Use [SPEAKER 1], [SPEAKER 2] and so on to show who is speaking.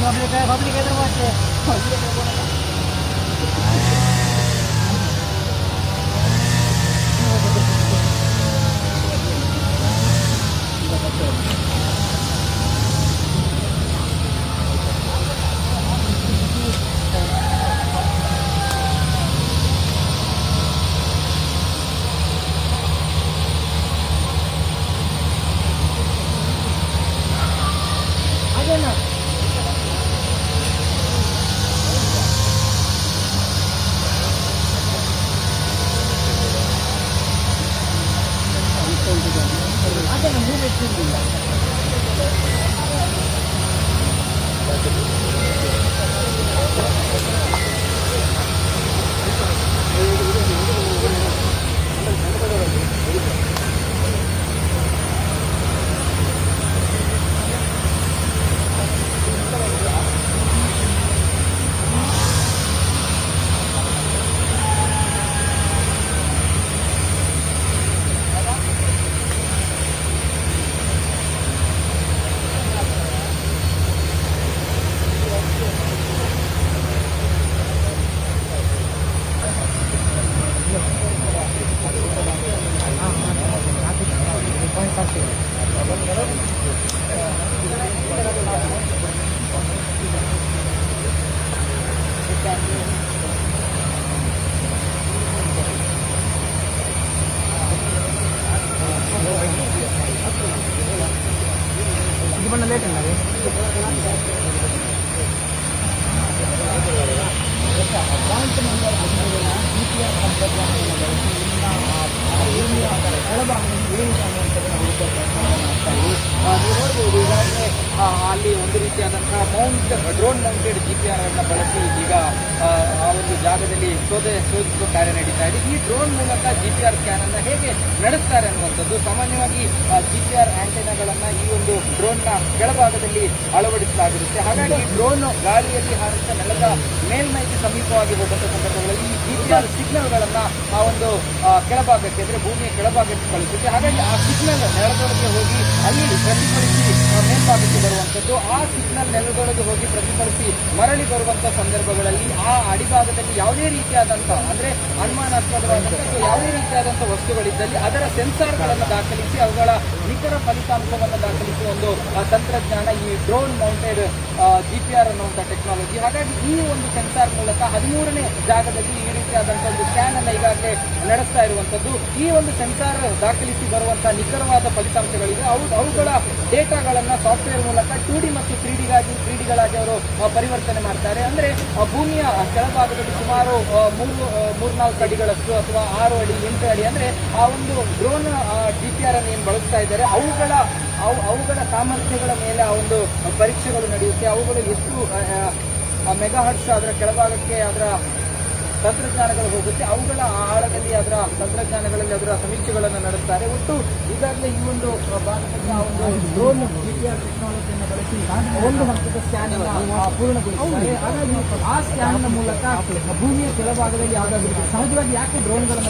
[SPEAKER 1] Public इधर पहुंचे ना ಅದೇ ಮೂರು ಇಟ್ಟಿಲ್ಲ ಬಣ್ಣ ಲೇಟ್ ಅಲ್ಲ ನೀವು ನೋಡ್ಬೋದು ಈಗಾಗಲೇ ಅಲ್ಲಿ ಒಂದು ರೀತಿಯಾದಂತಹ ಡ್ರೋನ್ ಮೌಂಟೆಡ್ GPR ಅನ್ನು ಬಳಸಿ ಈಗ ಆ ಒಂದು ಜಾಗದಲ್ಲಿ ಶೋಧಿಸುವ ಕಾರ್ಯ ನಡೀತಾ ಇದೆ. ಈ ಡ್ರೋನ್ ಮೂಲಕ GPR ಸ್ಕ್ಯಾನ್ ಅನ್ನು ಹೇಗೆ ನಡೆಸ್ತಾರೆ ಅನ್ನುವಂಥದ್ದು. ಸಾಮಾನ್ಯವಾಗಿ GPR ಆಂಟೆನಾಗಳನ್ನ ಈ ಒಂದು ಡ್ರೋನ್ನ ಕೆಳಭಾಗದಲ್ಲಿ ಅಳವಡಿಸಲಾಗಿರುತ್ತೆ. ಹಾಗಾಗಿ ಡ್ರೋನ್ ಗಾಳಿಯಲ್ಲಿ ಹಾರಿಸಿದ ನೆಲದ ಮೇಲ್ಮೈಗೆ ಸಮೀಪವಾಗಿ ಹೋದಂಥ ಸಂದರ್ಭಗಳಲ್ಲಿ ಈ GPR ಸಿಗ್ನಲ್ಗಳನ್ನ ಆ ಒಂದು ಕೆಳಭಾಗಕ್ಕೆ ಅಂದ್ರೆ ಭೂಮಿಯ ಕೆಳಭಾಗಕ್ಕೆ ಕಳಿಸುತ್ತೆ. ಹಾಗಾಗಿ ಆ ಸಿಗ್ನಲ್ ನೆಲದೊಳಗೆ ಹೋಗಿ ಅಲ್ಲಿ ಪ್ರತಿಫಲಿಸಿ ಮೇಲ್ಭಾಗಕ್ಕೆ ಬರುವಂಥದ್ದು. ಆ ಸಿಗ್ನಲ್ ನೆಲದೊಳಗೆ ಹೋಗಿ ಪ್ರತಿಫಲಿಸಿ ಮರಳಿ ಬರುವಂತಹ ಸಂದರ್ಭಗಳಲ್ಲಿ ಆ ಅಡಿಭಾಗದಲ್ಲಿ ಯಾವುದೇ ರೀತಿಯಾದಂತಹ ಅಂದ್ರೆ ಅನುಮಾನಾಸ್ಪದವಾದಂತಹ ಯಾವುದೇ ರೀತಿಯಾದಂತಹ ವಸ್ತುಗಳಿದ್ದಲ್ಲಿ ಅದರ ಸೆನ್ಸಾರ್ಗಳನ್ನು ದಾಖಲಿಸಿ ಅವುಗಳ ನಿಖರ ಫಲಿತಾಂಶವನ್ನು ದಾಖಲಿಸುವ ಒಂದು ತಂತ್ರಜ್ಞಾನ ಈ ಡ್ರೋನ್ ಮೌಂಟೆಡ್ GPR ಅನ್ನುವಂಥ ಟೆಕ್ನಾಲಜಿ. ಹಾಗಾಗಿ ಈ ಒಂದು ಸೆನ್ಸಾರ್ ಮೂಲಕ 13ನೇ ಜಾಗದಲ್ಲಿ ಈ ರೀತಿಯಾದಂತಹ ಒಂದು ಸ್ಕ್ಯಾನ್ ಅನ್ನು ಈಗಾಗಲೇ ನಡೆಸ್ತಾ ಇರುವಂತದ್ದು. ಈ ಒಂದು ಸೆನ್ಸಾರ್ ದಾಖಲಿಸಿ ಬರುವಂತಹ ನಿಖರವಾದ ಫಲಿತಾಂಶಗಳಿವೆ. ಅವುಗಳ ಡೇಟಾಗಳನ್ನ ಸಾಫ್ಟ್ವೇರ್ ಮೂಲಕ 2D ಮತ್ತು 3Dಗಳಾಗಿ ಅವರು ಪರಿವರ್ತನೆ ಮಾಡ್ತಾರೆ. ಅಂದ್ರೆ ಭೂಮಿಯ ಕೆಳಭಾಗದಲ್ಲಿ ಸುಮಾರು 3-4 ಅಡಿಗಳಷ್ಟು ಅಥವಾ 6 ಅಡಿ 8 ಅಡಿ ಅಂದ್ರೆ ಆ ಒಂದು ಡ್ರೋನ್ GPR ಅನ್ನು ಏನು ಬಳಸ್ತಾ ಇದ್ದಾರೆ ಅವುಗಳ ಸಾಮರ್ಥ್ಯಗಳ ಮೇಲೆ ಆ ಒಂದು ಪರೀಕ್ಷೆಗಳು ನಡೆಯುತ್ತೆ. ಅವುಗಳು ಎಷ್ಟು ಮೆಗಾಹರ್ಟ್ಸ್ ಅದರ ಕೆಳಭಾಗಕ್ಕೆ ಅದರ ತಂತ್ರಜ್ಞಾನಗಳು ಹೋಗುತ್ತೆ. ಅವುಗಳ ಆಳದಲ್ಲಿ ಅದರ ತಂತ್ರಜ್ಞಾನಗಳಲ್ಲಿ ಅದರ ಸಮೀಕ್ಷೆಗಳನ್ನು ನಡೆಸ್ತಾರೆ. ಒಟ್ಟು ಈಗಾಗಲೇ ಈ ಒಂದು ಭಾರತದ ಒಂದು ಡ್ರೋನ್ GPR ಟೆಕ್ನಾಲಜಿಯನ್ನು ಬಳಸಿ ಒಂದು ಹಂತದ ಸ್ಕ್ಯಾನ್ ಅನ್ನು ಪೂರ್ಣಗೊಳಿಸಿದ್ದಾರೆ. ಹಾಗಾಗಿ ಆ ಸ್ಕ್ಯಾನ್ ಮೂಲಕ ಭೂಮಿಯ ಕೆಳಭಾಗದಲ್ಲಿ ಯಾವುದಾದ್ರೂ ಸಹಜವಾಗಿ ಯಾಕೆ ಡ್ರೋನ್ಗಳನ್ನು